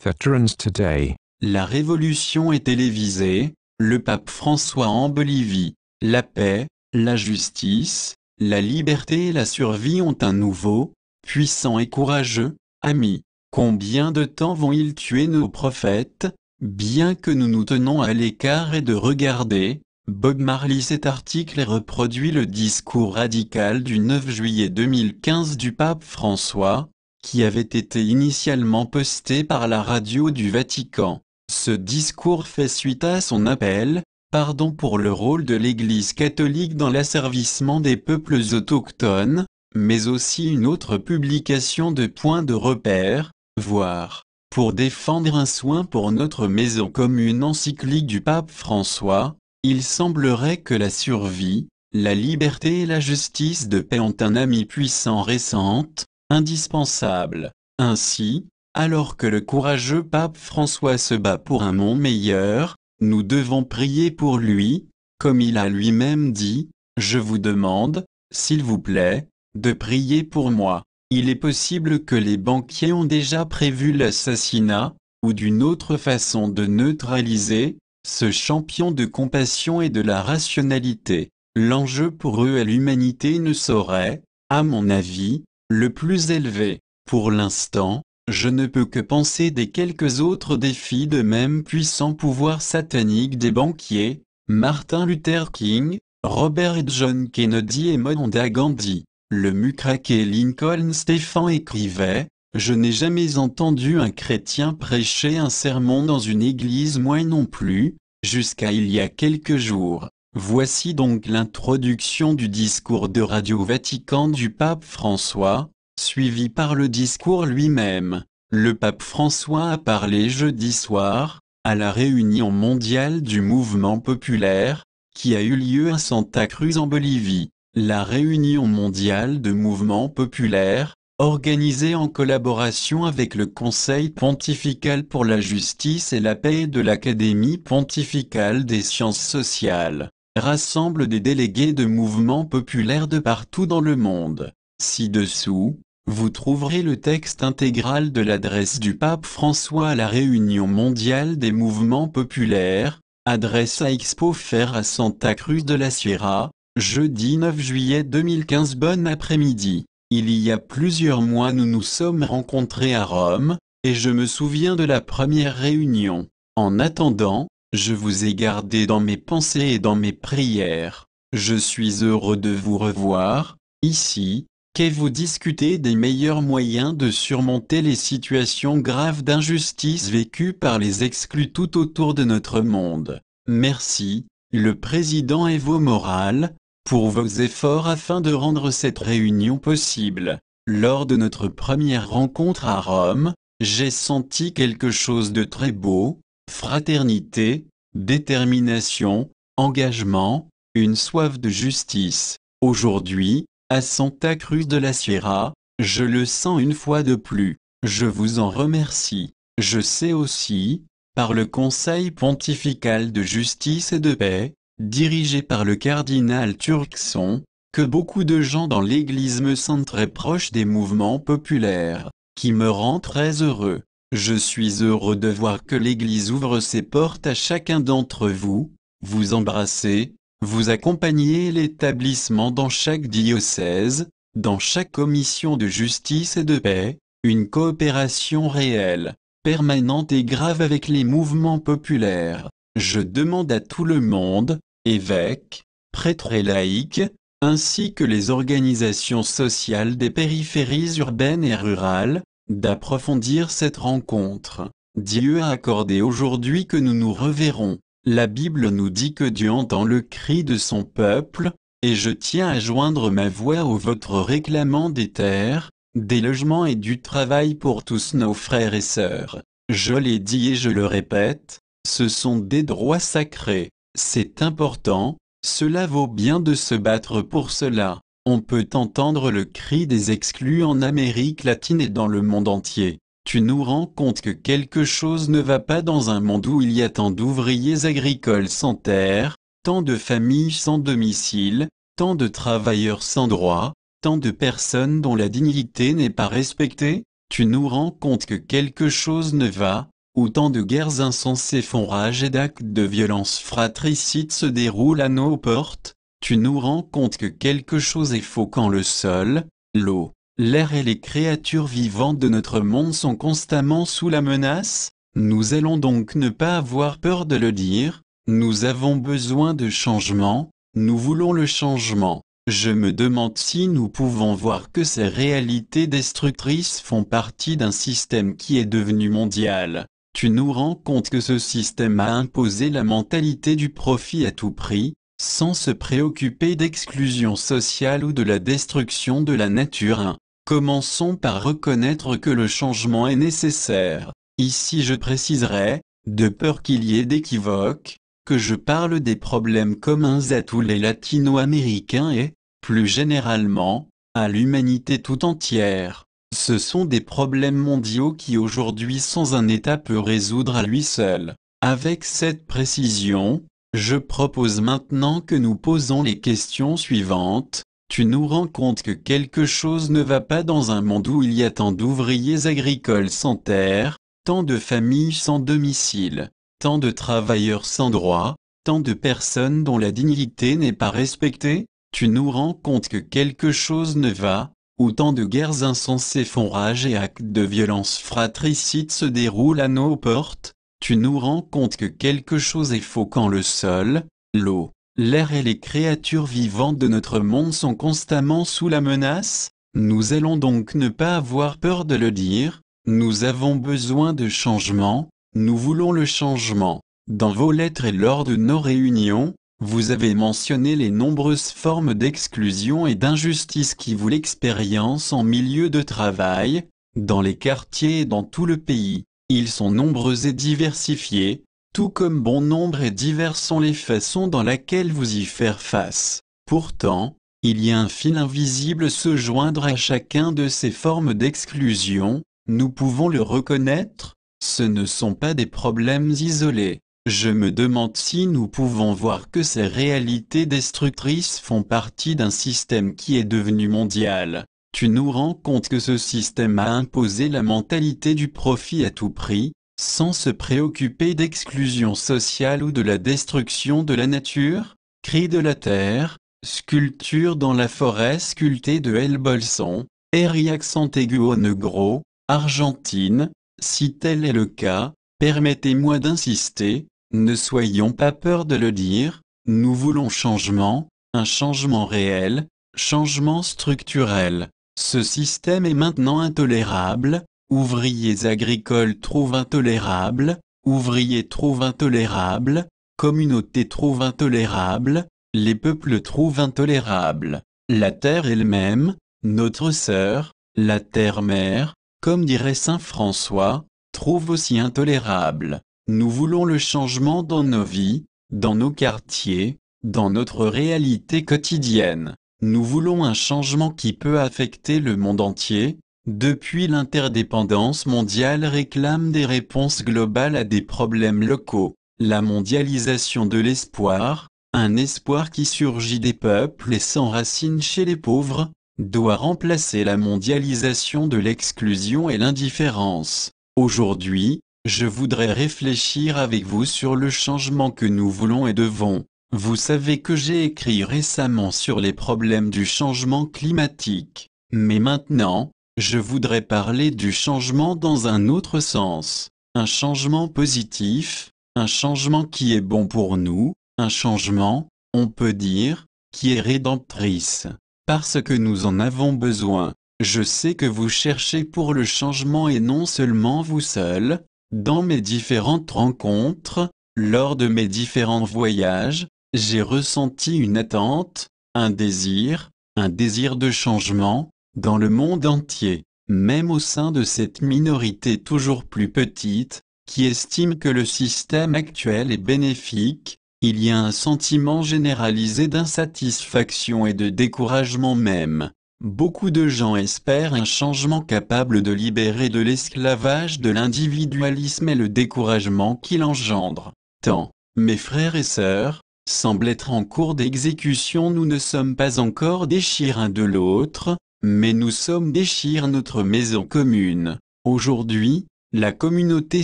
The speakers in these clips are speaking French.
Veterans Today. La révolution est télévisée, le pape François en Bolivie. La paix, la justice, la liberté et la survie ont un nouveau, puissant et courageux, ami. Combien de temps vont-ils tuer nos prophètes, bien que nous nous tenons à l'écart et de regarder? Bob Marley. Cet article reproduit le discours radical du 9 juillet 2015 du pape François, qui avait été initialement posté par la radio du Vatican. Ce discours fait suite à son appel, pardon pour le rôle de l'Église catholique dans l'asservissement des peuples autochtones, mais aussi une autre publication de points de repère, voire, pour défendre un soin pour notre maison commune encyclique du pape François. Il semblerait que la survie, la liberté et la justice de paix ont un ami puissant récente, indispensable. Ainsi, alors que le courageux pape François se bat pour un monde meilleur, nous devons prier pour lui, comme il a lui-même dit, « Je vous demande, s'il vous plaît, de prier pour moi ». Il est possible que les banquiers ont déjà prévu l'assassinat, ou d'une autre façon de neutraliser, ce champion de compassion et de la rationalité. L'enjeu pour eux et l'humanité ne saurait, à mon avis, le plus élevé. Pour l'instant, je ne peux que penser des quelques autres défis de même puissant pouvoir satanique des banquiers, Martin Luther King, Robert et John Kennedy et Mahatma Gandhi. Le mucraqué Lincoln Stephen écrivait: « Je n'ai jamais entendu un chrétien prêcher un sermon dans une église, moi non plus, jusqu'à il y a quelques jours. » Voici donc l'introduction du discours de Radio Vatican du pape François, suivi par le discours lui-même. Le pape François a parlé jeudi soir, à la réunion mondiale du mouvement populaire, qui a eu lieu à Santa Cruz en Bolivie. La réunion mondiale de mouvement populaire, organisée en collaboration avec le Conseil pontifical pour la justice et la paix de l'Académie pontificale des sciences sociales, rassemble des délégués de mouvements populaires de partout dans le monde. Ci-dessous, vous trouverez le texte intégral de l'adresse du pape François à la réunion mondiale des mouvements populaires, adresse à Expo Fair à Santa Cruz de la Sierra, jeudi 9 juillet 2015. Bon après-midi. Il y a plusieurs mois nous nous sommes rencontrés à Rome, et je me souviens de la première réunion. En attendant, je vous ai gardé dans mes pensées et dans mes prières. Je suis heureux de vous revoir, ici, et vous discuter des meilleurs moyens de surmonter les situations graves d'injustice vécues par les exclus tout autour de notre monde. Merci, le président Evo Morales, pour vos efforts afin de rendre cette réunion possible. Lors de notre première rencontre à Rome, j'ai senti quelque chose de très beau: fraternité, détermination, engagement, une soif de justice. Aujourd'hui, à Santa Cruz de la Sierra, je le sens une fois de plus. Je vous en remercie. Je sais aussi, par le Conseil pontifical de justice et de paix, dirigé par le cardinal Turkson, que beaucoup de gens dans l'Église me sentent très proche des mouvements populaires, qui me rend très heureux. Je suis heureux de voir que l'Église ouvre ses portes à chacun d'entre vous, vous embrasser, vous accompagner l'établissement dans chaque diocèse, dans chaque commission de justice et de paix, une coopération réelle, permanente et grave avec les mouvements populaires. Je demande à tout le monde, évêques, prêtres et laïcs, ainsi que les organisations sociales des périphéries urbaines et rurales, d'approfondir cette rencontre. Dieu a accordé aujourd'hui que nous nous reverrons. La Bible nous dit que Dieu entend le cri de son peuple, et je tiens à joindre ma voix au vôtre réclamant des terres, des logements et du travail pour tous nos frères et sœurs. Je l'ai dit et je le répète, ce sont des droits sacrés. C'est important, cela vaut bien de se battre pour cela. On peut entendre le cri des exclus en Amérique latine et dans le monde entier. Tu nous rends compte que quelque chose ne va pas dans un monde où il y a tant d'ouvriers agricoles sans terre, tant de familles sans domicile, tant de travailleurs sans droit, tant de personnes dont la dignité n'est pas respectée. Tu nous rends compte que quelque chose ne va où tant de guerres insensées font rage et d'actes de violence fratricides se déroulent à nos portes, tu nous rends compte que quelque chose est faux quand le sol, l'eau, l'air et les créatures vivantes de notre monde sont constamment sous la menace? Nous allons donc ne pas avoir peur de le dire, nous avons besoin de changement, nous voulons le changement. Je me demande si nous pouvons voir que ces réalités destructrices font partie d'un système qui est devenu mondial. Tu nous rends compte que ce système a imposé la mentalité du profit à tout prix, sans se préoccuper d'exclusion sociale ou de la destruction de la nature. Commençons par reconnaître que le changement est nécessaire. Ici je préciserai, de peur qu'il y ait d'équivoques, que je parle des problèmes communs à tous les latino-américains et, plus généralement, à l'humanité tout entière. Ce sont des problèmes mondiaux qui aujourd'hui sans un État peut résoudre à lui seul. Avec cette précision, je propose maintenant que nous posons les questions suivantes. Tu nous rends compte que quelque chose ne va pas dans un monde où il y a tant d'ouvriers agricoles sans terre, tant de familles sans domicile, tant de travailleurs sans droit, tant de personnes dont la dignité n'est pas respectée? Tu nous rends compte que quelque chose ne va, où tant de guerres insensées font rage et actes de violence fratricides se déroulent à nos portes? Tu nous rends compte que quelque chose est faux quand le sol, l'eau, l'air et les créatures vivantes de notre monde sont constamment sous la menace? Nous allons donc ne pas avoir peur de le dire, nous avons besoin de changement, nous voulons le changement. Dans vos lettres et lors de nos réunions, vous avez mentionné les nombreuses formes d'exclusion et d'injustice qui vous l'expérience en milieu de travail, dans les quartiers et dans tout le pays. Ils sont nombreux et diversifiés, tout comme bon nombre et diverses sont les façons dans lesquelles vous y faire face. Pourtant, il y a un fil invisible se joindre à chacun de ces formes d'exclusion, nous pouvons le reconnaître, ce ne sont pas des problèmes isolés. Je me demande si nous pouvons voir que ces réalités destructrices font partie d'un système qui est devenu mondial. Tu nous rends compte que ce système a imposé la mentalité du profit à tout prix, sans se préoccuper d'exclusion sociale ou de la destruction de la nature? Cris de la terre, sculpture dans la forêt sculptée de El Bolson, Eri accent aigu au Negro, Argentine. Si tel est le cas, permettez-moi d'insister. Ne soyons pas peur de le dire, nous voulons changement, un changement réel, changement structurel. Ce système est maintenant intolérable, ouvriers agricoles trouvent intolérable, ouvriers trouvent intolérable, communautés trouvent intolérable, les peuples trouvent intolérable. La terre elle-même, notre sœur, la terre-mère, comme dirait saint François, trouve aussi intolérable. Nous voulons le changement dans nos vies, dans nos quartiers, dans notre réalité quotidienne. Nous voulons un changement qui peut affecter le monde entier. Depuis l'interdépendance mondiale réclame des réponses globales à des problèmes locaux. La mondialisation de l'espoir, un espoir qui surgit des peuples et s'enracine chez les pauvres, doit remplacer la mondialisation de l'exclusion et l'indifférence. Aujourd'hui, je voudrais réfléchir avec vous sur le changement que nous voulons et devons. Vous savez que j'ai écrit récemment sur les problèmes du changement climatique. Mais maintenant, je voudrais parler du changement dans un autre sens. Un changement positif, un changement qui est bon pour nous, un changement, on peut dire, qui est rédemptrice. Parce que nous en avons besoin. Je sais que vous cherchez pour le changement et non seulement vous seul. Dans mes différentes rencontres, lors de mes différents voyages, j'ai ressenti une attente, un désir de changement, dans le monde entier, même au sein de cette minorité toujours plus petite, qui estime que le système actuel est bénéfique. Il y a un sentiment généralisé d'insatisfaction et de découragement même. Beaucoup de gens espèrent un changement capable de libérer de l'esclavage de l'individualisme et le découragement qu'il engendre. Tant, mes frères et sœurs, semble être en cours d'exécution. Nous ne sommes pas encore déchirés un de l'autre, mais nous sommes déchirés notre maison commune. Aujourd'hui, la communauté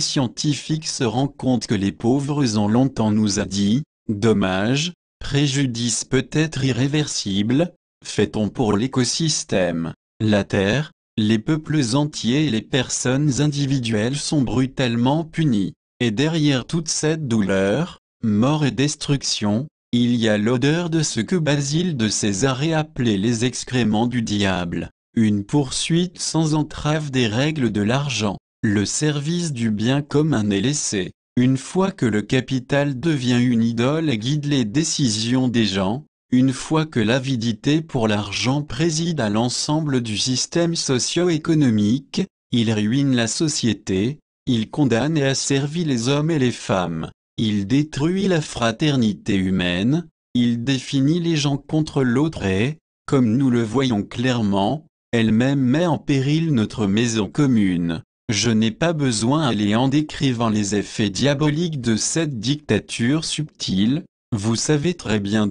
scientifique se rend compte que les pauvres ont longtemps nous a dit, dommage, préjudice peut-être irréversible, fait-on pour l'écosystème, la Terre, les peuples entiers et les personnes individuelles sont brutalement punis, et derrière toute cette douleur, mort et destruction, il y a l'odeur de ce que Basile de Césarée appelait les excréments du diable, une poursuite sans entrave des règles de l'argent, le service du bien commun est laissé. Une fois que le capital devient une idole et guide les décisions des gens, une fois que l'avidité pour l'argent préside à l'ensemble du système socio-économique, il ruine la société, il condamne et asservit les hommes et les femmes, il détruit la fraternité humaine, il définit les gens contre l'autre et, comme nous le voyons clairement, elle-même met en péril notre maison commune. Je n'ai pas besoin d'aller en décrivant les effets diaboliques de cette dictature subtile, vous savez très bien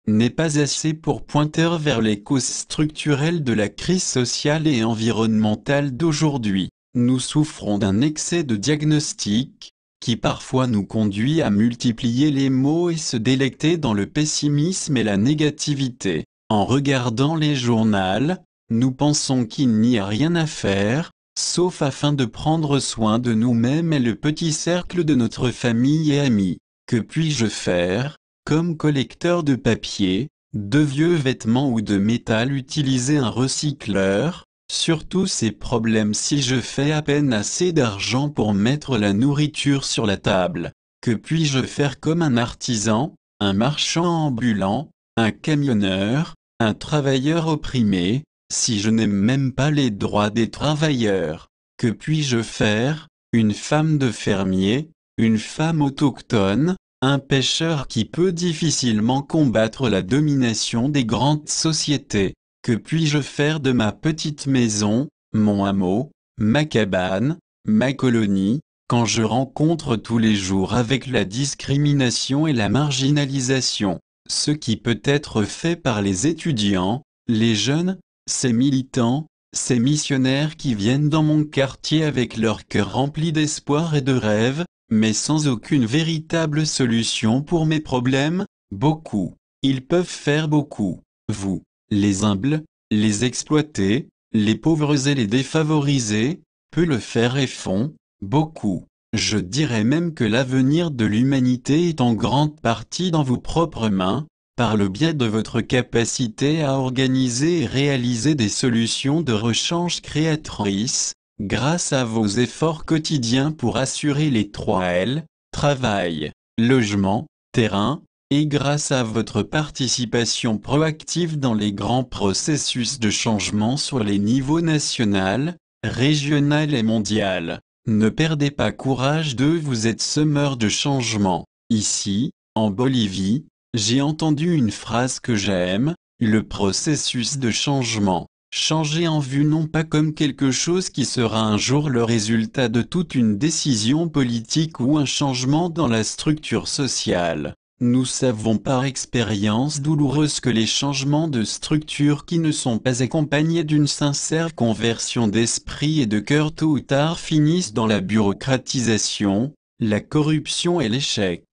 n'est pas assez pour pointer vers les causes structurelles de la crise sociale et environnementale d'aujourd'hui. Nous souffrons d'un excès de diagnostic, qui parfois nous conduit à multiplier les maux et se délecter dans le pessimisme et la négativité. En regardant les journaux, nous pensons qu'il n'y a rien à faire, sauf afin de prendre soin de nous-mêmes et le petit cercle de notre famille et amis. Que puis-je faire, comme collecteur de papier, de vieux vêtements ou de métal utiliser un recycleur, surtout ces problèmes si je fais à peine assez d'argent pour mettre la nourriture sur la table. Que puis-je faire comme un artisan, un marchand ambulant, un camionneur, un travailleur opprimé, si je n'aime même pas les droits des travailleurs? Que puis-je faire, une femme de fermier, une femme autochtone, un pêcheur qui peut difficilement combattre la domination des grandes sociétés? Que puis-je faire de ma petite maison, mon hameau, ma cabane, ma colonie, quand je rencontre tous les jours avec la discrimination et la marginalisation, ce qui peut être fait par les étudiants, les jeunes, ces militants, ces missionnaires qui viennent dans mon quartier avec leur cœur rempli d'espoir et de rêves, mais sans aucune véritable solution pour mes problèmes? Beaucoup. Ils peuvent faire beaucoup. Vous, les humbles, les exploités, les pauvres et les défavorisés, peut le faire et font beaucoup. Je dirais même que l'avenir de l'humanité est en grande partie dans vos propres mains, par le biais de votre capacité à organiser et réaliser des solutions de rechange créatrices, grâce à vos efforts quotidiens pour assurer les 3 L, travail, logement, terrain, et grâce à votre participation proactive dans les grands processus de changement sur les niveaux national, régional et mondial. Ne perdez pas courage vous êtes semeur de changement. Ici, en Bolivie, j'ai entendu une phrase que j'aime, le processus de changement. Changer en vue non pas comme quelque chose qui sera un jour le résultat de toute une décision politique ou un changement dans la structure sociale. Nous savons par expérience douloureuse que les changements de structure qui ne sont pas accompagnés d'une sincère conversion d'esprit et de cœur tôt ou tard finissent dans la bureaucratisation, la corruption et l'échec.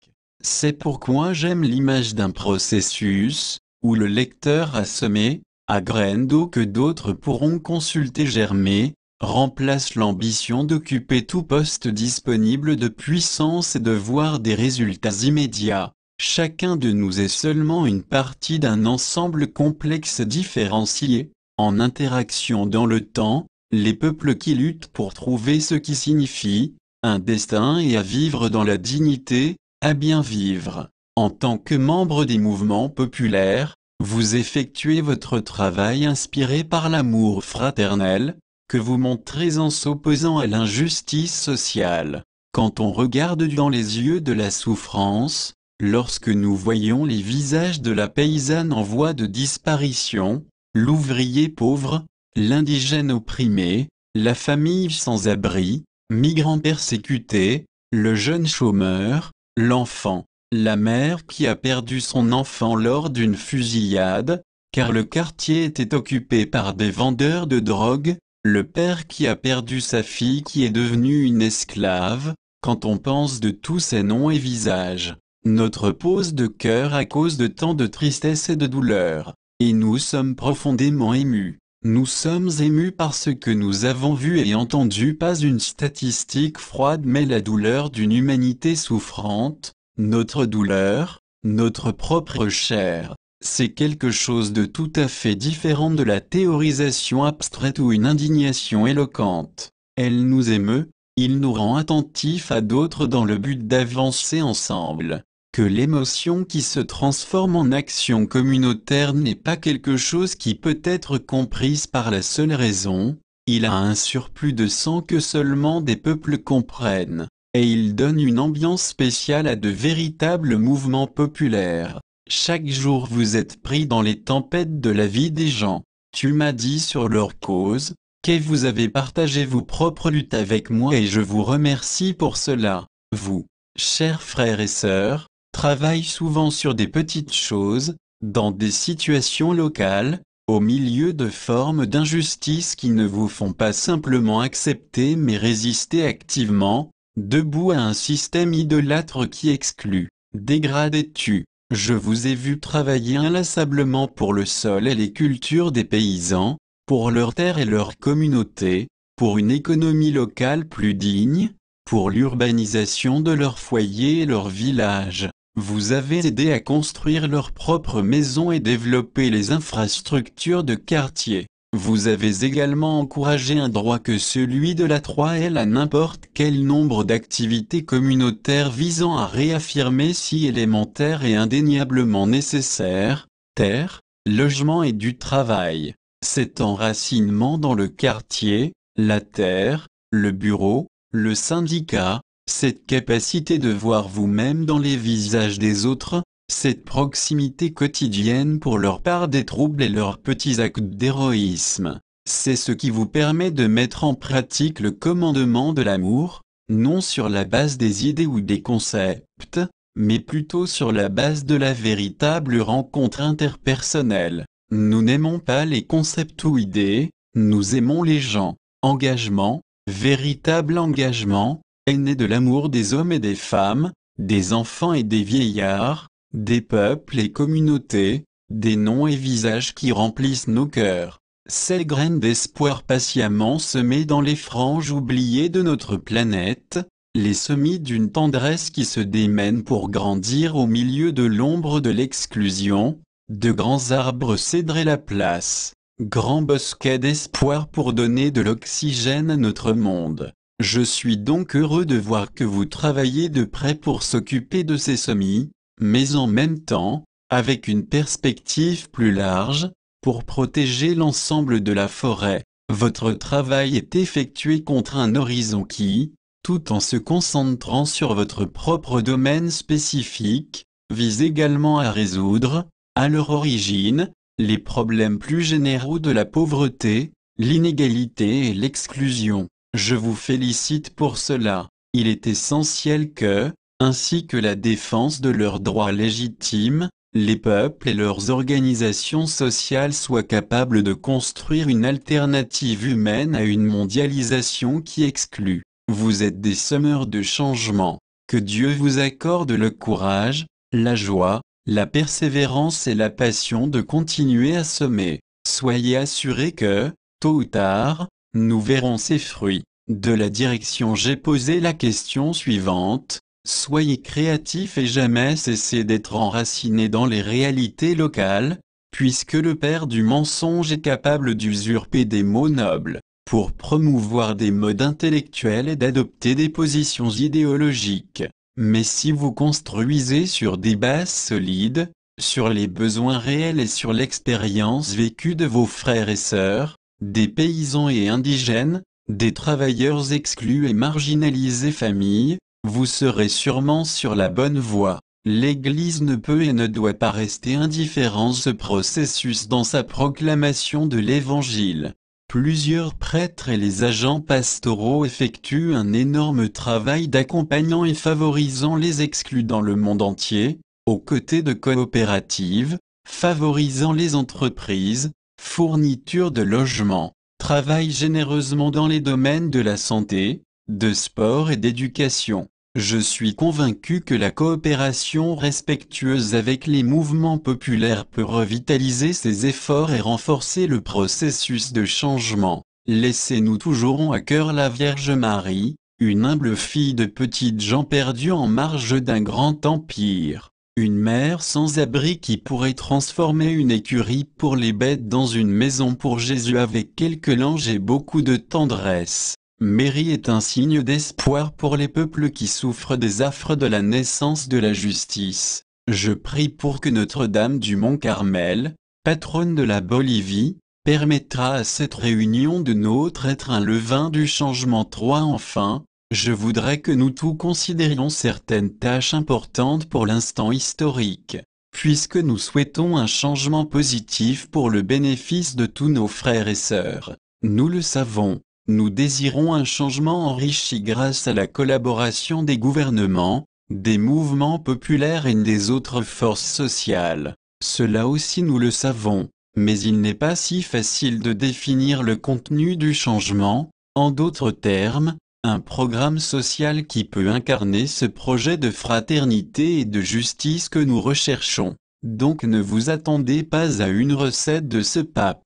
C'est pourquoi j'aime l'image d'un processus, où le lecteur a semé, à graines d'eau que d'autres pourront consulter germer, remplace l'ambition d'occuper tout poste disponible de puissance et de voir des résultats immédiats. Chacun de nous est seulement une partie d'un ensemble complexe différencié, en interaction dans le temps, les peuples qui luttent pour trouver ce qui signifie un destin et à vivre dans la dignité, à bien vivre. En tant que membre des mouvements populaires, vous effectuez votre travail inspiré par l'amour fraternel, que vous montrez en s'opposant à l'injustice sociale. Quand on regarde dans les yeux de la souffrance, lorsque nous voyons les visages de la paysanne en voie de disparition, l'ouvrier pauvre, l'indigène opprimé, la famille sans abri, migrant persécuté, le jeune chômeur, l'enfant, la mère qui a perdu son enfant lors d'une fusillade, car le quartier était occupé par des vendeurs de drogue, le père qui a perdu sa fille qui est devenue une esclave, quand on pense de tous ces noms et visages, notre pose de cœur à cause de tant de tristesse et de douleur, et nous sommes profondément émus. Nous sommes émus par ce que nous avons vu et entendu, pas une statistique froide mais la douleur d'une humanité souffrante, notre douleur, notre propre chair. C'est quelque chose de tout à fait différent de la théorisation abstraite ou une indignation éloquente. Elle nous émeut, il nous rend attentifs à d'autres dans le but d'avancer ensemble. Que l'émotion qui se transforme en action communautaire n'est pas quelque chose qui peut être comprise par la seule raison, il a un surplus de sens que seulement des peuples comprennent, et il donne une ambiance spéciale à de véritables mouvements populaires. Chaque jour vous êtes pris dans les tempêtes de la vie des gens, tu m'as dit sur leur cause, que vous avez partagé vos propres luttes avec moi et je vous remercie pour cela. Vous, chers frères et sœurs, travaillez souvent sur des petites choses, dans des situations locales, au milieu de formes d'injustice qui ne vous font pas simplement accepter mais résister activement, debout à un système idolâtre qui exclut, dégrade et tue. Je vous ai vu travailler inlassablement pour le sol et les cultures des paysans, pour leurs terres et leurs communautés, pour une économie locale plus digne, pour l'urbanisation de leurs foyers et leurs villages. Vous avez aidé à construire leurs propres maisons et développer les infrastructures de quartier. Vous avez également encouragé un droit que celui de la 3L à n'importe quel nombre d'activités communautaires visant à réaffirmer si élémentaire et indéniablement nécessaire, terre, logement et du travail. Cet enracinement dans le quartier, la terre, le bureau, le syndicat, cette capacité de voir vous-même dans les visages des autres, cette proximité quotidienne pour leur part des troubles et leurs petits actes d'héroïsme, c'est ce qui vous permet de mettre en pratique le commandement de l'amour, non sur la base des idées ou des concepts, mais plutôt sur la base de la véritable rencontre interpersonnelle. Nous n'aimons pas les concepts ou idées, nous aimons les gens. Engagement, véritable engagement, est né de l'amour des hommes et des femmes, des enfants et des vieillards, des peuples et communautés, des noms et visages qui remplissent nos cœurs. Ces graines d'espoir patiemment semées dans les franges oubliées de notre planète, les semis d'une tendresse qui se démène pour grandir au milieu de l'ombre de l'exclusion, de grands arbres cédraient la place, grands bosquets d'espoir pour donner de l'oxygène à notre monde. Je suis donc heureux de voir que vous travaillez de près pour s'occuper de ces semis, mais en même temps, avec une perspective plus large, pour protéger l'ensemble de la forêt. Votre travail est effectué contre un horizon qui, tout en se concentrant sur votre propre domaine spécifique, vise également à résoudre, à leur origine, les problèmes plus généraux de la pauvreté, l'inégalité et l'exclusion. Je vous félicite pour cela. Il est essentiel que, ainsi que la défense de leurs droits légitimes, les peuples et leurs organisations sociales soient capables de construire une alternative humaine à une mondialisation qui exclut. Vous êtes des semeurs de changement. Que Dieu vous accorde le courage, la joie, la persévérance et la passion de continuer à semer. Soyez assurés que, tôt ou tard, nous verrons ces fruits. De la direction j'ai posé la question suivante. Soyez créatifs et jamais cessez d'être enracinés dans les réalités locales, puisque le père du mensonge est capable d'usurper des mots nobles, pour promouvoir des modes intellectuels et d'adopter des positions idéologiques. Mais si vous construisez sur des bases solides, sur les besoins réels et sur l'expérience vécue de vos frères et sœurs, des paysans et indigènes, des travailleurs exclus et marginalisés familles, vous serez sûrement sur la bonne voie. L'Église ne peut et ne doit pas rester indifférente à ce processus dans sa proclamation de l'Évangile. Plusieurs prêtres et les agents pastoraux effectuent un énorme travail d'accompagnant et favorisant les exclus dans le monde entier, aux côtés de coopératives, favorisant les entreprises, fourniture de logements, travaille généreusement dans les domaines de la santé, de sport et d'éducation. Je suis convaincu que la coopération respectueuse avec les mouvements populaires peut revitaliser ces efforts et renforcer le processus de changement. Laissez-nous toujours à cœur la Vierge Marie, une humble fille de petites gens perdus en marge d'un grand empire. Une mère sans abri qui pourrait transformer une écurie pour les bêtes dans une maison pour Jésus avec quelques langes et beaucoup de tendresse. Marie est un signe d'espoir pour les peuples qui souffrent des affres de la naissance de la justice. Je prie pour que Notre-Dame du Mont-Carmel, patronne de la Bolivie, permettra à cette réunion de nôtres être un levain du changement. Enfin, je voudrais que nous tous considérions certaines tâches importantes pour l'instant historique, puisque nous souhaitons un changement positif pour le bénéfice de tous nos frères et sœurs. Nous le savons. Nous désirons un changement enrichi grâce à la collaboration des gouvernements, des mouvements populaires et des autres forces sociales. Cela aussi nous le savons, mais il n'est pas si facile de définir le contenu du changement, en d'autres termes, un programme social qui peut incarner ce projet de fraternité et de justice que nous recherchons. Donc ne vous attendez pas à une recette de ce pape.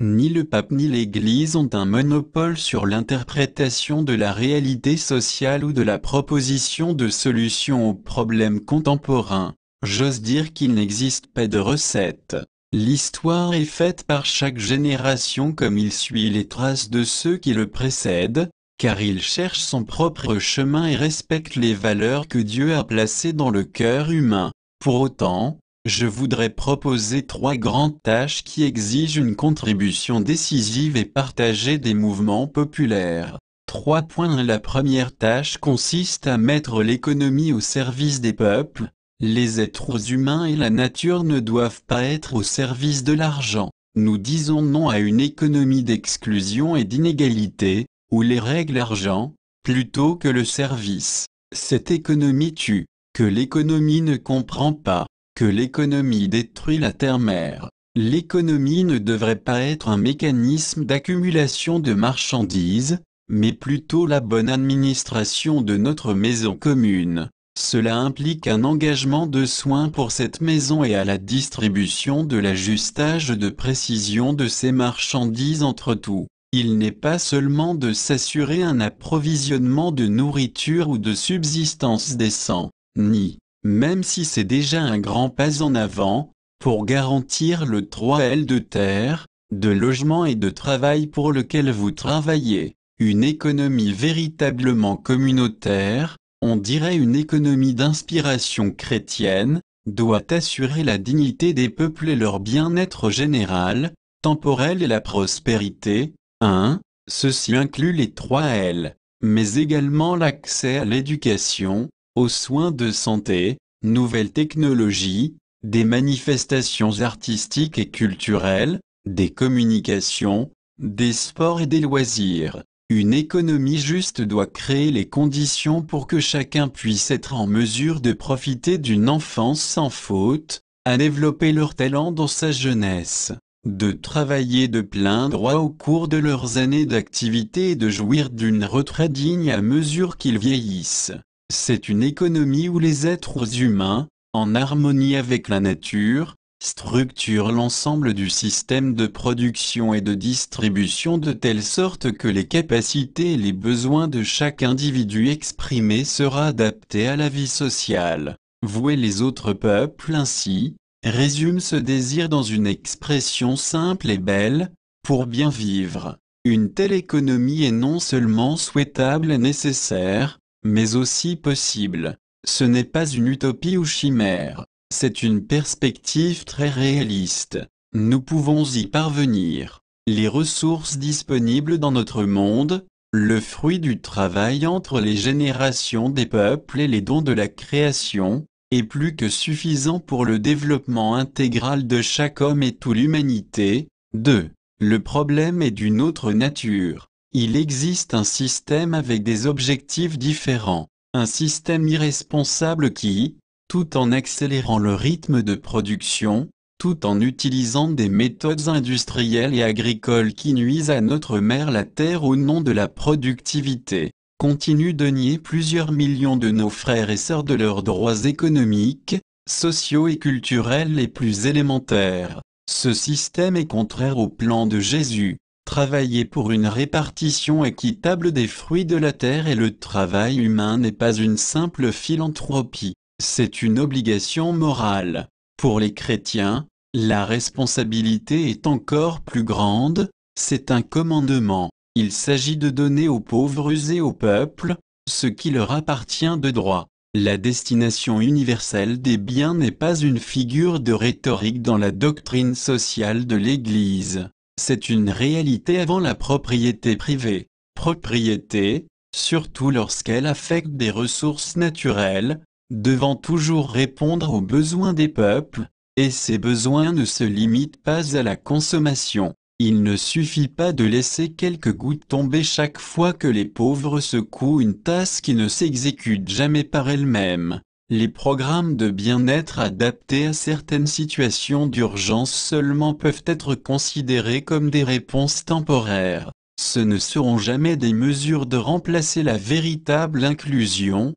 Ni le pape ni l'Église ont un monopole sur l'interprétation de la réalité sociale ou de la proposition de solutions aux problèmes contemporains. J'ose dire qu'il n'existe pas de recette. L'histoire est faite par chaque génération comme il suit les traces de ceux qui le précèdent, car il cherche son propre chemin et respecte les valeurs que Dieu a placées dans le cœur humain. Pour autant, je voudrais proposer 3 grandes tâches qui exigent une contribution décisive et partagée des mouvements populaires. 3 points. La première tâche consiste à mettre l'économie au service des peuples. Les êtres humains et la nature ne doivent pas être au service de l'argent. Nous disons non à une économie d'exclusion et d'inégalité, où les règles argent, plutôt que le service. Cette économie tue, que l'économie ne comprend pas, que l'économie détruit la terre-mère. L'économie ne devrait pas être un mécanisme d'accumulation de marchandises, mais plutôt la bonne administration de notre maison commune. Cela implique un engagement de soins pour cette maison et à la distribution de l'ajustage de précision de ces marchandises entre tous. Il n'est pas seulement de s'assurer un approvisionnement de nourriture ou de subsistance décent, ni, même si c'est déjà un grand pas en avant, pour garantir le 3L de terre, de logement et de travail pour lequel vous travaillez. Une économie véritablement communautaire, on dirait une économie d'inspiration chrétienne, doit assurer la dignité des peuples et leur bien-être général, temporel et la prospérité. 1. Ceci inclut les 3L, mais également l'accès à l'éducation, aux soins de santé, nouvelles technologies, des manifestations artistiques et culturelles, des communications, des sports et des loisirs. Une économie juste doit créer les conditions pour que chacun puisse être en mesure de profiter d'une enfance sans faute, à développer leur talent dans sa jeunesse, de travailler de plein droit au cours de leurs années d'activité et de jouir d'une retraite digne à mesure qu'ils vieillissent. C'est une économie où les êtres humains, en harmonie avec la nature, structurent l'ensemble du système de production et de distribution de telle sorte que les capacités et les besoins de chaque individu exprimé sera adaptés à la vie sociale. Vouer les autres peuples ainsi, résume ce désir dans une expression simple et belle, pour bien vivre. Une telle économie est non seulement souhaitable et nécessaire, mais aussi possible. Ce n'est pas une utopie ou chimère. C'est une perspective très réaliste. Nous pouvons y parvenir. Les ressources disponibles dans notre monde, le fruit du travail entre les générations des peuples et les dons de la création, est plus que suffisant pour le développement intégral de chaque homme et toute l'humanité. 2. Le problème est d'une autre nature. Il existe un système avec des objectifs différents. Un système irresponsable qui, tout en accélérant le rythme de production, tout en utilisant des méthodes industrielles et agricoles qui nuisent à notre mère la terre au nom de la productivité, continue de nier plusieurs millions de nos frères et sœurs de leurs droits économiques, sociaux et culturels les plus élémentaires. Ce système est contraire au plan de Jésus. Travailler pour une répartition équitable des fruits de la terre et le travail humain n'est pas une simple philanthropie, c'est une obligation morale. Pour les chrétiens, la responsabilité est encore plus grande, c'est un commandement. Il s'agit de donner aux pauvres et au peuple ce qui leur appartient de droit. La destination universelle des biens n'est pas une figure de rhétorique dans la doctrine sociale de l'Église. C'est une réalité avant la propriété privée. Propriété, surtout lorsqu'elle affecte des ressources naturelles, devant toujours répondre aux besoins des peuples, et ces besoins ne se limitent pas à la consommation. Il ne suffit pas de laisser quelques gouttes tomber chaque fois que les pauvres secouent une tasse qui ne s'exécute jamais par elle-même. Les programmes de bien-être adaptés à certaines situations d'urgence seulement peuvent être considérés comme des réponses temporaires. Ce ne seront jamais des mesures de remplacer la véritable inclusion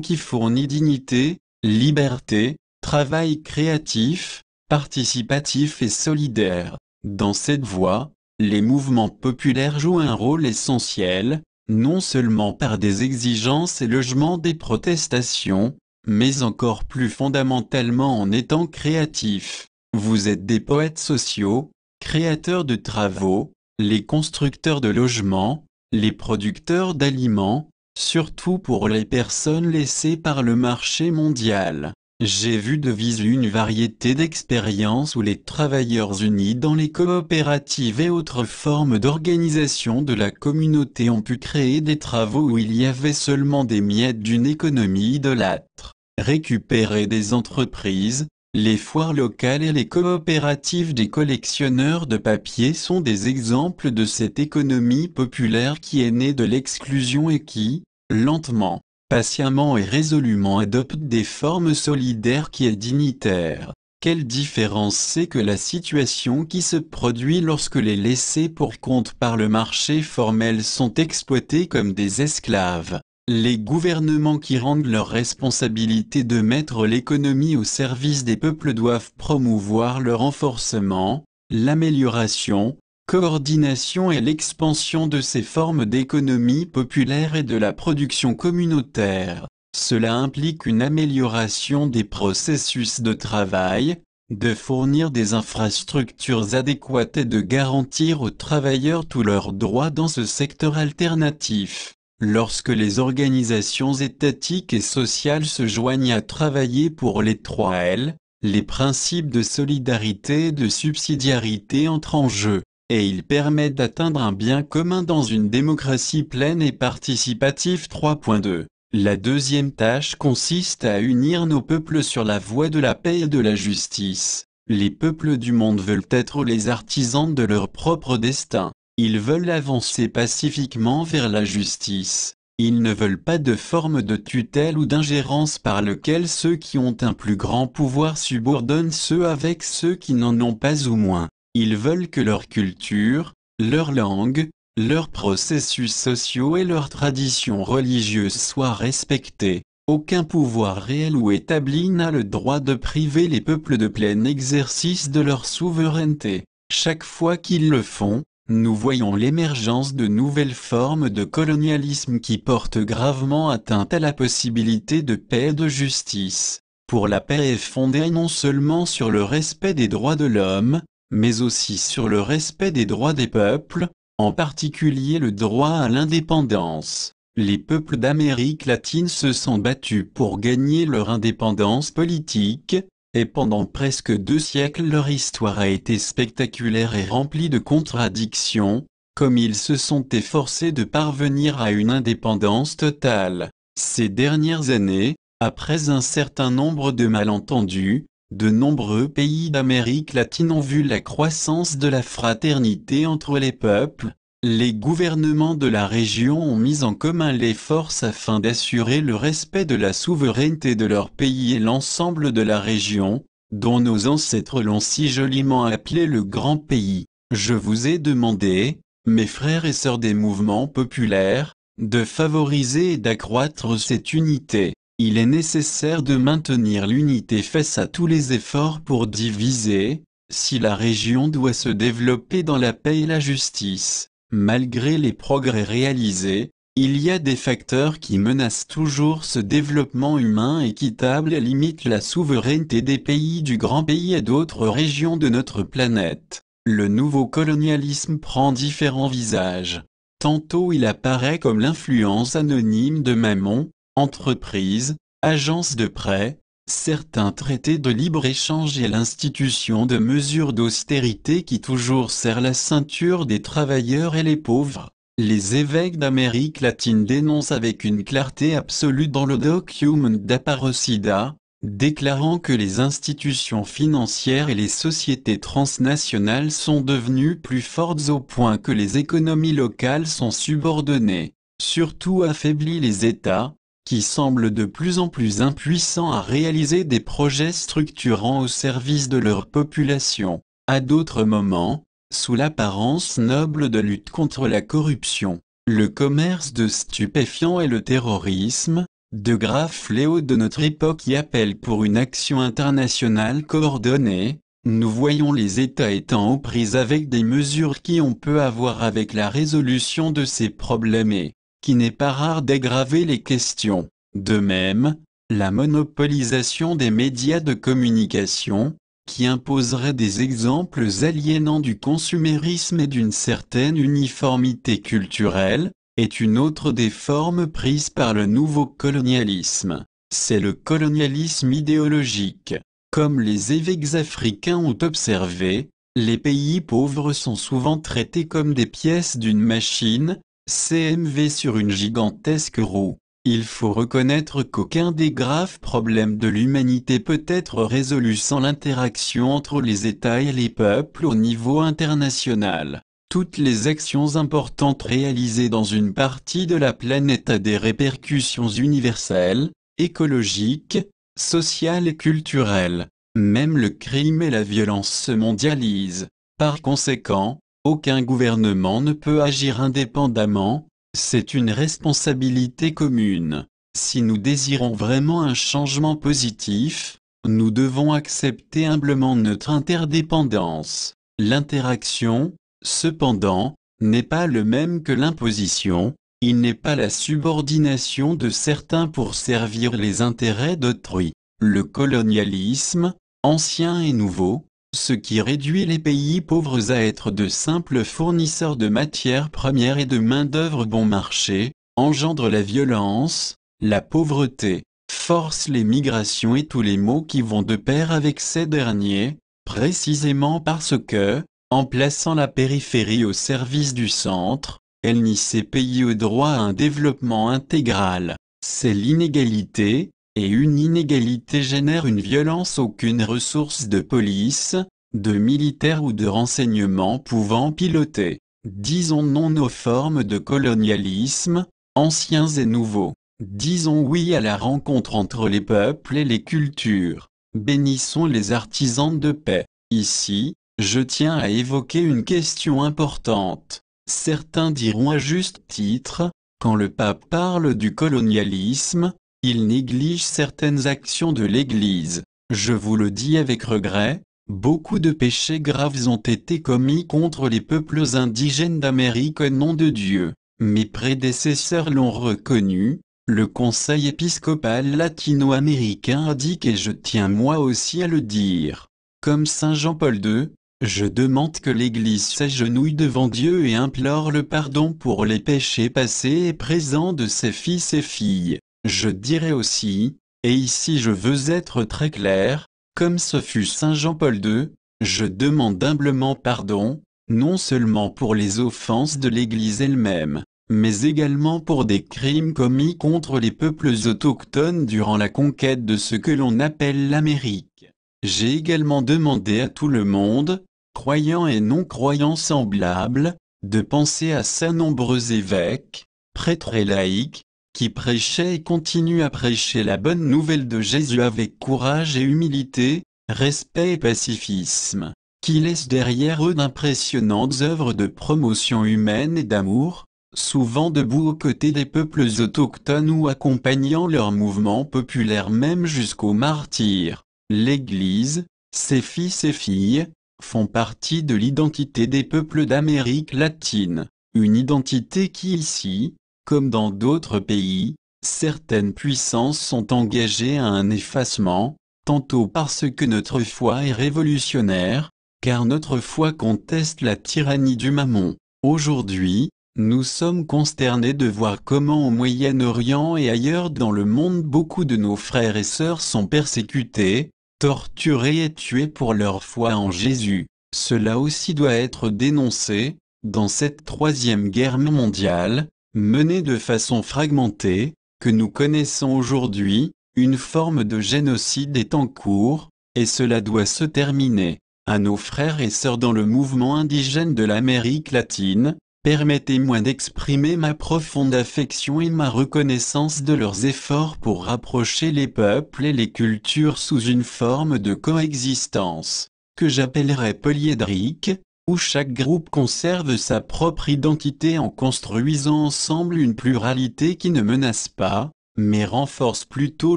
qui fournit dignité, liberté, travail créatif, participatif et solidaire. Dans cette voie, les mouvements populaires jouent un rôle essentiel, non seulement par des exigences et logements des protestations, mais encore plus fondamentalement en étant créatifs. Vous êtes des poètes sociaux, créateurs de travaux, les constructeurs de logements, les producteurs d'aliments, surtout pour les personnes laissées par le marché mondial. J'ai vu de visu une variété d'expériences où les travailleurs unis dans les coopératives et autres formes d'organisation de la communauté ont pu créer des travaux où il y avait seulement des miettes d'une économie idolâtre. Récupérer des entreprises, les foires locales et les coopératives des collectionneurs de papier sont des exemples de cette économie populaire qui est née de l'exclusion et qui, lentement, patiemment et résolument adopte des formes solidaires qui est dignitaire. Quelle différence c'est que la situation qui se produit lorsque les laissés pour compte par le marché formel sont exploités comme des esclaves. Les gouvernements qui rendent leur responsabilité de mettre l'économie au service des peuples doivent promouvoir le renforcement, l'amélioration, coordination et l'expansion de ces formes d'économie populaire et de la production communautaire. Cela implique une amélioration des processus de travail, de fournir des infrastructures adéquates et de garantir aux travailleurs tous leurs droits dans ce secteur alternatif. Lorsque les organisations étatiques et sociales se joignent à travailler pour les 3 L, les principes de solidarité et de subsidiarité entrent en jeu, et ils permettent d'atteindre un bien commun dans une démocratie pleine et participative. 3.2. La deuxième tâche consiste à unir nos peuples sur la voie de la paix et de la justice. Les peuples du monde veulent être les artisans de leur propre destin. Ils veulent avancer pacifiquement vers la justice. Ils ne veulent pas de forme de tutelle ou d'ingérence par lequel ceux qui ont un plus grand pouvoir subordonnent ceux avec ceux qui n'en ont pas ou moins. Ils veulent que leur culture, leur langue, leurs processus sociaux et leurs traditions religieuses soient respectés. Aucun pouvoir réel ou établi n'a le droit de priver les peuples de plein exercice de leur souveraineté. Chaque fois qu'ils le font, nous voyons l'émergence de nouvelles formes de colonialisme qui portent gravement atteinte à la possibilité de paix et de justice. Pour la paix est fondée non seulement sur le respect des droits de l'homme, mais aussi sur le respect des droits des peuples, en particulier le droit à l'indépendance. Les peuples d'Amérique latine se sont battus pour gagner leur indépendance politique, et pendant presque 2 siècles leur histoire a été spectaculaire et remplie de contradictions, comme ils se sont efforcés de parvenir à une indépendance totale. Ces dernières années, après un certain nombre de malentendus, de nombreux pays d'Amérique latine ont vu la croissance de la fraternité entre les peuples. Les gouvernements de la région ont mis en commun les forces afin d'assurer le respect de la souveraineté de leur pays et l'ensemble de la région, dont nos ancêtres l'ont si joliment appelé le grand pays. Je vous ai demandé, mes frères et sœurs des mouvements populaires, de favoriser et d'accroître cette unité. Il est nécessaire de maintenir l'unité face à tous les efforts pour diviser, si la région doit se développer dans la paix et la justice. Malgré les progrès réalisés, il y a des facteurs qui menacent toujours ce développement humain équitable et limitent la souveraineté des pays du grand pays et d'autres régions de notre planète. Le nouveau colonialisme prend différents visages. Tantôt il apparaît comme l'influence anonyme de Mammon, entreprises, agences de prêt, certains traités de libre-échange et l'institution de mesures d'austérité qui toujours serrent la ceinture des travailleurs et les pauvres. Les évêques d'Amérique latine dénoncent avec une clarté absolue dans le document d'Aparocida, déclarant que les institutions financières et les sociétés transnationales sont devenues plus fortes au point que les économies locales sont subordonnées, surtout affaiblit les États, qui semblent de plus en plus impuissants à réaliser des projets structurants au service de leur population. À d'autres moments, sous l'apparence noble de lutte contre la corruption, le commerce de stupéfiants et le terrorisme, de graves fléaux de notre époque qui appellent pour une action internationale coordonnée, nous voyons les États étant aux prises avec des mesures qui ont peu à voir avec la résolution de ces problèmes et, qui n'est pas rare d'aggraver les questions. De même, la monopolisation des médias de communication, qui imposerait des exemples aliénants du consumérisme et d'une certaine uniformité culturelle, est une autre des formes prises par le nouveau colonialisme. C'est le colonialisme idéologique. Comme les évêques africains ont observé, les pays pauvres sont souvent traités comme des pièces d'une machine, CMV sur une gigantesque roue. Il faut reconnaître qu'aucun des graves problèmes de l'humanité peut être résolu sans l'interaction entre les États et les peuples au niveau international. Toutes les actions importantes réalisées dans une partie de la planète ont des répercussions universelles, écologiques, sociales et culturelles. Même le crime et la violence se mondialisent. Par conséquent, aucun gouvernement ne peut agir indépendamment. C'est une responsabilité commune. Si nous désirons vraiment un changement positif, nous devons accepter humblement notre interdépendance. L'interaction, cependant, n'est pas le même que l'imposition, il n'est pas la subordination de certains pour servir les intérêts d'autrui. Le colonialisme, ancien et nouveau, ce qui réduit les pays pauvres à être de simples fournisseurs de matières premières et de main-d'œuvre bon marché, engendre la violence, la pauvreté, force les migrations et tous les maux qui vont de pair avec ces derniers, précisément parce que, en plaçant la périphérie au service du centre, elle nie ces pays au droit à un développement intégral. C'est l'inégalité, et une inégalité génère une violence aucune ressource de police, de militaire ou de renseignement pouvant piloter. Disons non aux formes de colonialisme, anciens et nouveaux. Disons oui à la rencontre entre les peuples et les cultures. Bénissons les artisans de paix. Ici, je tiens à évoquer une question importante. Certains diront à juste titre, quand le pape parle du colonialisme, il néglige certaines actions de l'Église. Je vous le dis avec regret, beaucoup de péchés graves ont été commis contre les peuples indigènes d'Amérique au nom de Dieu. Mes prédécesseurs l'ont reconnu, le Conseil épiscopal latino-américain a dit et je tiens moi aussi à le dire. Comme Saint Jean-Paul II, je demande que l'Église s'agenouille devant Dieu et implore le pardon pour les péchés passés et présents de ses fils et filles. Je dirais aussi, et ici je veux être très clair, comme ce fut Saint Jean-Paul II, je demande humblement pardon, non seulement pour les offenses de l'Église elle-même, mais également pour des crimes commis contre les peuples autochtones durant la conquête de ce que l'on appelle l'Amérique. J'ai également demandé à tout le monde, croyants et non-croyants semblables, de penser à ces nombreux évêques, prêtres et laïcs, qui prêchaient et continuent à prêcher la bonne nouvelle de Jésus avec courage et humilité, respect et pacifisme, qui laissent derrière eux d'impressionnantes œuvres de promotion humaine et d'amour, souvent debout aux côtés des peuples autochtones ou accompagnant leurs mouvements populaires même jusqu'aux martyrs. L'Église, ses fils et filles, font partie de l'identité des peuples d'Amérique latine, une identité qui ici, comme dans d'autres pays, certaines puissances sont engagées à un effacement, tantôt parce que notre foi est révolutionnaire, car notre foi conteste la tyrannie du mammon. Aujourd'hui, nous sommes consternés de voir comment au Moyen-Orient et ailleurs dans le monde beaucoup de nos frères et sœurs sont persécutés, torturés et tués pour leur foi en Jésus. Cela aussi doit être dénoncé, dans cette troisième guerre mondiale, menée de façon fragmentée, que nous connaissons aujourd'hui, une forme de génocide est en cours, et cela doit se terminer. À nos frères et sœurs dans le mouvement indigène de l'Amérique latine, permettez-moi d'exprimer ma profonde affection et ma reconnaissance de leurs efforts pour rapprocher les peuples et les cultures sous une forme de coexistence, que j'appellerais polyédrique, où chaque groupe conserve sa propre identité en construisant ensemble une pluralité qui ne menace pas, mais renforce plutôt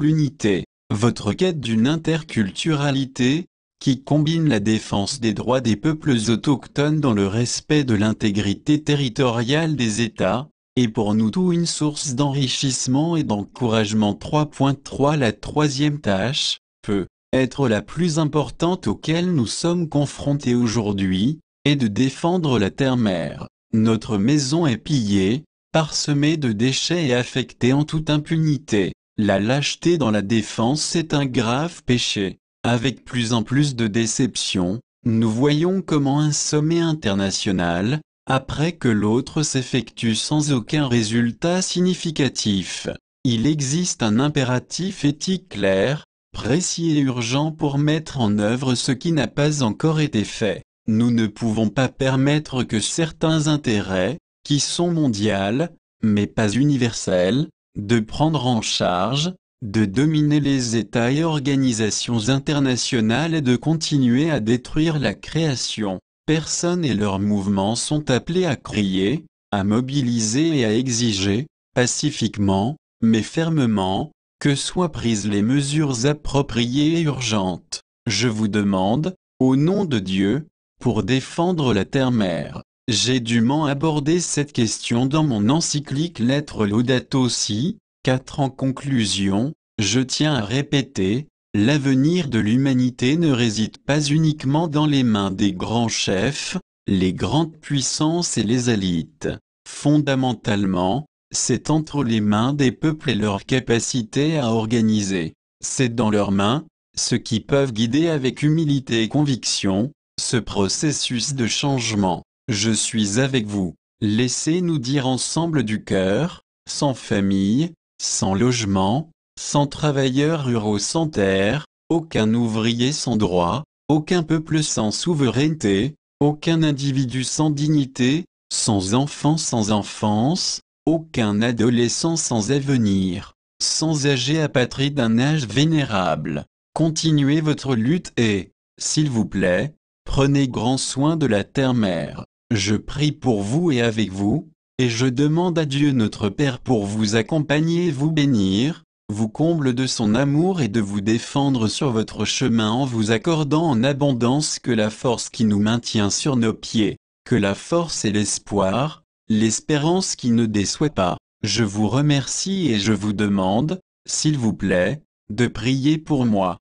l'unité. Votre quête d'une interculturalité, qui combine la défense des droits des peuples autochtones dans le respect de l'intégrité territoriale des États, est pour nous tous une source d'enrichissement et d'encouragement. 3.3 La troisième tâche, peut être la plus importante auquel nous sommes confrontés aujourd'hui, est de défendre la terre-mère. Notre maison est pillée, parsemée de déchets et affectée en toute impunité. La lâcheté dans la défense est un grave péché. Avec plus en plus de déception, nous voyons comment un sommet international, après que l'autre s'effectue sans aucun résultat significatif. Il existe un impératif éthique clair, précis et urgent pour mettre en œuvre ce qui n'a pas encore été fait. Nous ne pouvons pas permettre que certains intérêts, qui sont mondiaux, mais pas universels, de prendre en charge, de dominer les États et organisations internationales et de continuer à détruire la création. Personne et leurs mouvements sont appelés à crier, à mobiliser et à exiger, pacifiquement, mais fermement, que soient prises les mesures appropriées et urgentes. Je vous demande, au nom de Dieu, pour défendre la terre-mère. J'ai dûment abordé cette question dans mon encyclique Lettre Laudato Si. 4 En conclusion, je tiens à répéter, l'avenir de l'humanité ne réside pas uniquement dans les mains des grands chefs, les grandes puissances et les élites. Fondamentalement, c'est entre les mains des peuples et leur capacité à organiser. C'est dans leurs mains, ce qui peuvent guider avec humilité et conviction, ce processus de changement. Je suis avec vous. Laissez-nous dire ensemble du cœur, sans famille, sans logement, sans travailleurs ruraux sans terre, aucun ouvrier sans droit, aucun peuple sans souveraineté, aucun individu sans dignité, sans enfant sans enfance, aucun adolescent sans avenir, sans âgé apatride d'un âge vénérable. Continuez votre lutte et, s'il vous plaît, prenez grand soin de la terre-mère. Je prie pour vous et avec vous, et je demande à Dieu notre Père pour vous accompagner et vous bénir, vous comble de son amour et de vous défendre sur votre chemin en vous accordant en abondance que la force qui nous maintient sur nos pieds, que la force et l'espoir, l'espérance qui ne déçoit pas. Je vous remercie et je vous demande, s'il vous plaît, de prier pour moi.